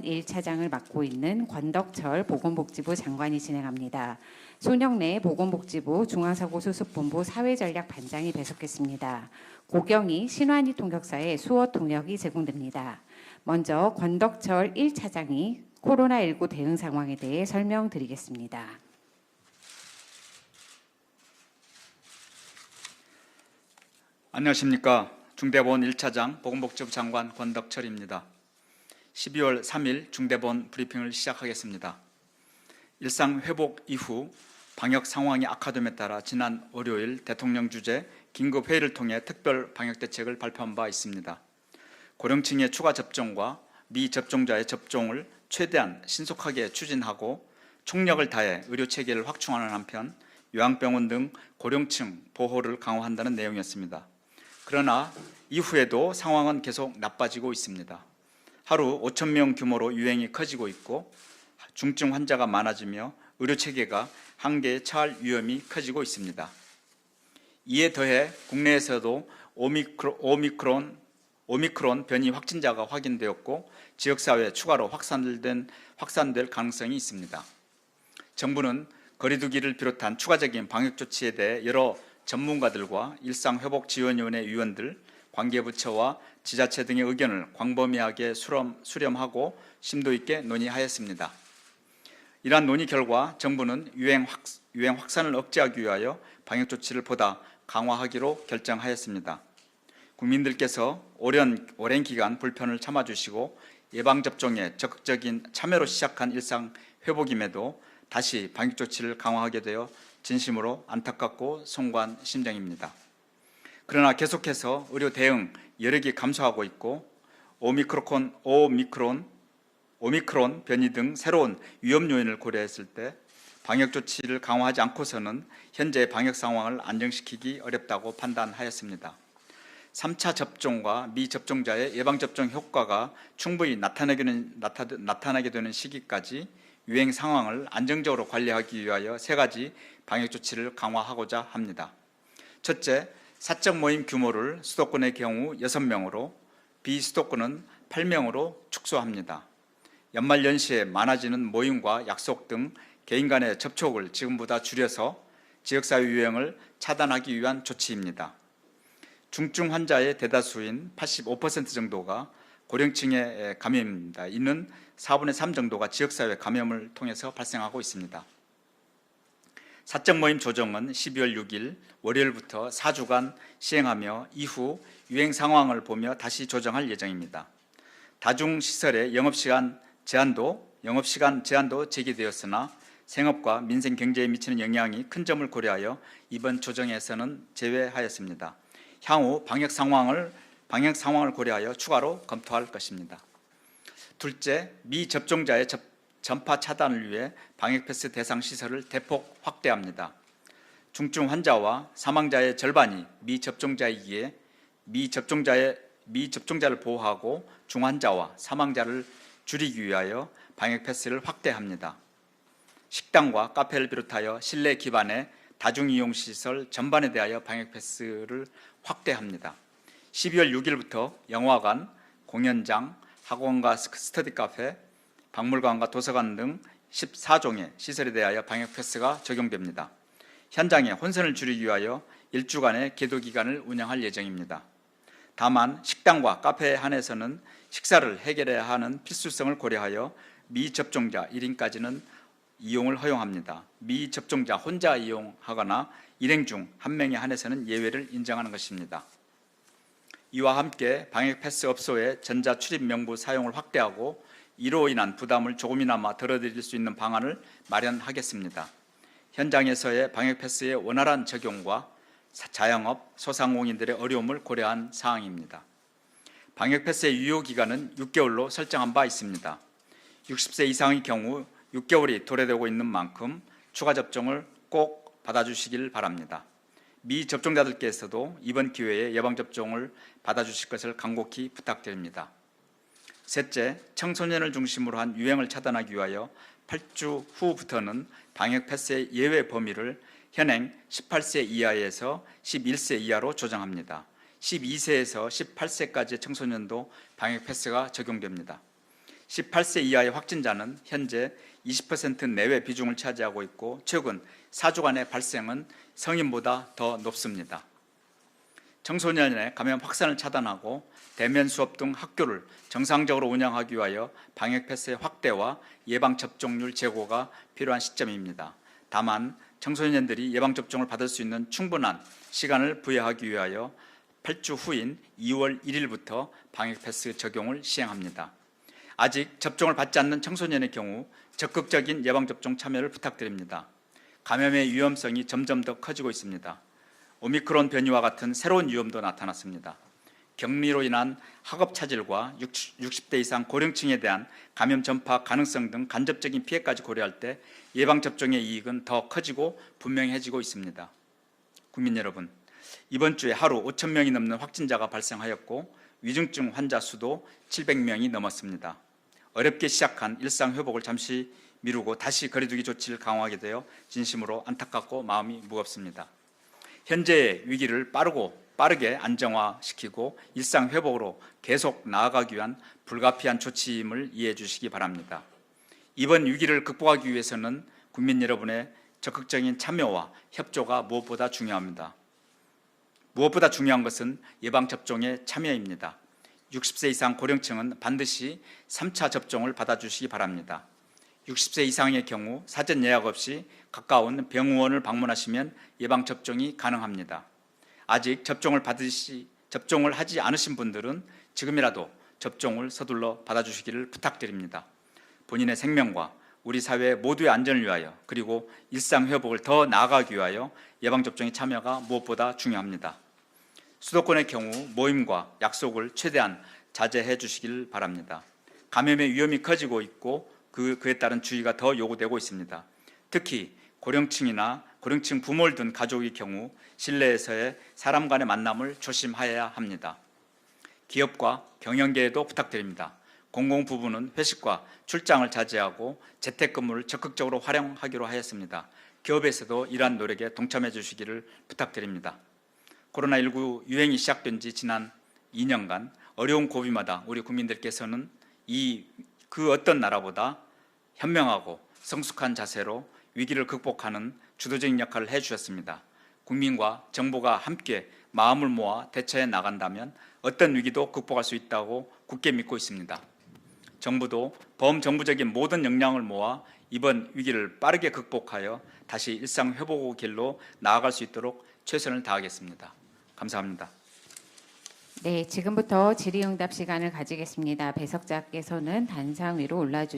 1차장을 맡고 있는 권덕철 보건복지부 장관이 진행합니다. 손영래 보건복지부 중앙사고수습본부 사회전략반장이 배석했습니다. 고경희 신환희 통역사의 수어 통역이 제공됩니다. 먼저 권덕철 1차장이 코로나19 대응 상황에 대해 설명드리겠습니다. 안녕하십니까. 중대본 1차장 보건복지부 장관 권덕철입니다. 12월 3일 중대본 브리핑을 시작하겠습니다. 일상 회복 이후 방역 상황이 악화됨에 따라 지난 월요일 대통령 주재 긴급회의를 통해 특별 방역대책을 발표한 바 있습니다. 고령층의 추가 접종과 미접종자의 접종을 최대한 신속하게 추진하고 총력을 다해 의료체계를 확충하는 한편 요양병원 등 고령층 보호를 강화한다는 내용이었습니다. 그러나 이후에도 상황은 계속 나빠지고 있습니다. 하루 5,000명 규모로 유행이 커지고 있고 중증 환자가 많아지며 의료체계가 한계에 처할 위험이 커지고 있습니다. 이에 더해 국내에서도 오미크론 변이 확진자가 확인되었고 지역사회에 추가로 확산될 가능성이 있습니다. 정부는 거리두기를 비롯한 추가적인 방역 조치에 대해 여러 전문가들과 일상회복지원위원회 위원들, 관계부처와 지자체 등의 의견을 광범위하게 수렴하고 심도 있게 논의하였습니다. 이러한 논의 결과 정부는 유행 확산을 억제하기 위하여 방역 조치를 보다 강화하기로 결정하였습니다. 국민들께서 오랜 기간 불편을 참아주시고 예방접종에 적극적인 참여로 시작한 일상 회복임에도 다시 방역 조치를 강화하게 되어 진심으로 안타깝고 송구한 심정입니다. 그러나 계속해서 의료 대응 여력이 감소하고 있고 오미크론 변이 등 새로운 위험 요인을 고려했을 때 방역 조치를 강화하지 않고서는 현재 방역 상황을 안정시키기 어렵다고 판단하였습니다. 3차 접종과 미접종자의 예방접종 효과가 충분히 나타나게 되는 시기까지 유행 상황을 안정적으로 관리하기 위하여 세 가지 방역 조치를 강화하고자 합니다. 첫째, 사적 모임 규모를 수도권의 경우 6명으로 비수도권은 8명으로 축소합니다. 연말 연시에 많아지는 모임과 약속 등 개인 간의 접촉을 지금보다 줄여서 지역사회 유행을 차단하기 위한 조치입니다. 중증 환자의 대다수인 85% 정도가 고령층의 감염입니다. 이는 4분의 3 정도가 지역사회 감염을 통해서 발생하고 있습니다. 사적 모임 조정은 12월 6일 월요일부터 4주간 시행하며 이후 유행 상황을 보며 다시 조정할 예정입니다. 다중시설의 영업시간 제한도 제기되었으나 생업과 민생 경제에 미치는 영향이 큰 점을 고려하여 이번 조정에서는 제외하였습니다. 향후 방역 상황을 고려하여 추가로 검토할 것입니다. 둘째, 미접종자의 전파 차단을 위해 방역 패스 대상 시설을 대폭 확대합니다. 중증 환자와 사망자의 절반이 미접종자이기에 미접종자를 보호하고 중환자와 사망자를 줄이기 위하여 방역 패스를 확대합니다. 식당과 카페를 비롯하여 실내 기반의 다중이용시설 전반에 대하여 방역 패스를 확대합니다. 12월 6일부터 영화관, 공연장, 학원과 스터디 카페, 박물관과 도서관 등 14종의 시설에 대하여 방역 패스가 적용됩니다. 현장의 혼선을 줄이기 위하여 1주간의 계도 기간을 운영할 예정입니다. 다만 식당과 카페에 한해서는 식사를 해결해야 하는 필수성을 고려하여 미접종자 1인까지는 이용을 허용합니다. 미접종자 혼자 이용하거나 일행 중 한 명에 한해서는 예외를 인정하는 것입니다. 이와 함께 방역 패스 업소의 전자 출입 명부 사용을 확대하고 이로 인한 부담을 조금이나마 덜어드릴 수 있는 방안을 마련하겠습니다. 현장에서의 방역 패스의 원활한 적용과 자영업, 소상공인들의 어려움을 고려한 사항입니다. 방역 패스의 유효 기간은 6개월로 설정한 바 있습니다. 60세 이상의 경우 6개월이 도래되고 있는 만큼 추가 접종을 꼭 받아주시길 바랍니다. 미접종자들께서도 이번 기회에 예방접종을 받아주실 것을 간곡히 부탁드립니다. 셋째, 청소년을 중심으로 한 유행을 차단하기 위하여 8주 후부터는 방역 패스의 예외 범위를 현행 18세 이하에서 11세 이하로 조정합니다. 12세에서 18세까지의 청소년도 방역 패스가 적용됩니다. 18세 이하의 확진자는 현재 20% 내외 비중을 차지하고 있고 최근 4주간의 발생은 성인보다 더 높습니다. 청소년의 감염 확산을 차단하고 대면 수업 등 학교를 정상적으로 운영하기 위하여 방역 패스의 확대와 예방 접종률 제고가 필요한 시점입니다. 다만 청소년들이 예방 접종을 받을 수 있는 충분한 시간을 부여하기 위하여 8주 후인 2월 1일부터 방역 패스 적용을 시행합니다. 아직 접종을 받지 않는 청소년의 경우 적극적인 예방 접종 참여를 부탁드립니다. 감염의 위험성이 점점 더 커지고 있습니다. 오미크론 변이와 같은 새로운 위험도 나타났습니다. 격리로 인한 학업 차질과 60대 이상 고령층에 대한 감염 전파 가능성 등 간접적인 피해까지 고려할 때 예방접종의 이익은 더 커지고 분명해지고 있습니다. 국민 여러분, 이번 주에 하루 5천 명이 넘는 확진자가 발생하였고 위중증 환자 수도 700명이 넘었습니다. 어렵게 시작한 일상 회복을 잠시 미루고 다시 거리두기 조치를 강화하게 되어 진심으로 안타깝고 마음이 무겁습니다. 현재의 위기를 빠르게 안정화시키고 일상 회복으로 계속 나아가기 위한 불가피한 조치임을 이해해 주시기 바랍니다. 이번 위기를 극복하기 위해서는 국민 여러분의 적극적인 참여와 협조가 무엇보다 중요합니다. 무엇보다 중요한 것은 예방접종의 참여입니다. 60세 이상 고령층은 반드시 3차 접종을 받아주시기 바랍니다. 60세 이상의 경우 사전 예약 없이 가까운 병원을 방문하시면 예방접종이 가능합니다. 아직 접종을 하지 않으신 분들은 지금이라도 접종을 서둘러 받아주시기를 부탁드립니다. 본인의 생명과 우리 사회 모두의 안전을 위하여 그리고 일상 회복을 더 나아가기 위하여 예방접종의 참여가 무엇보다 중요합니다. 수도권의 경우 모임과 약속을 최대한 자제해 주시길 바랍니다. 감염의 위험이 커지고 있고 그에 따른 주의가 더 요구되고 있습니다. 특히 고령층이나 고령층 부모를 둔 가족의 경우 실내에서의 사람 간의 만남을 조심하여야 합니다. 기업과 경영계에도 부탁드립니다. 공공부문은 회식과 출장을 자제하고 재택근무를 적극적으로 활용하기로 하였습니다. 기업에서도 이러한 노력에 동참해 주시기를 부탁드립니다. 코로나19 유행이 시작된 지 지난 2년간 어려운 고비마다 우리 국민들께서는 그 어떤 나라보다 현명하고 성숙한 자세로 위기를 극복하는 주도적인 역할을 해주셨습니다. 국민과 정부가 함께 마음을 모아 대처해 나간다면 어떤 위기도 극복할 수 있다고 굳게 믿고 있습니다. 정부도 범정부적인 모든 역량을 모아 이번 위기를 빠르게 극복하여 다시 일상 회복의 길로 나아갈 수 있도록 최선을 다하겠습니다. 감사합니다. 네, 지금부터 질의응답 시간을 가지겠습니다. 배석자께서는 단상 위로 올라주시기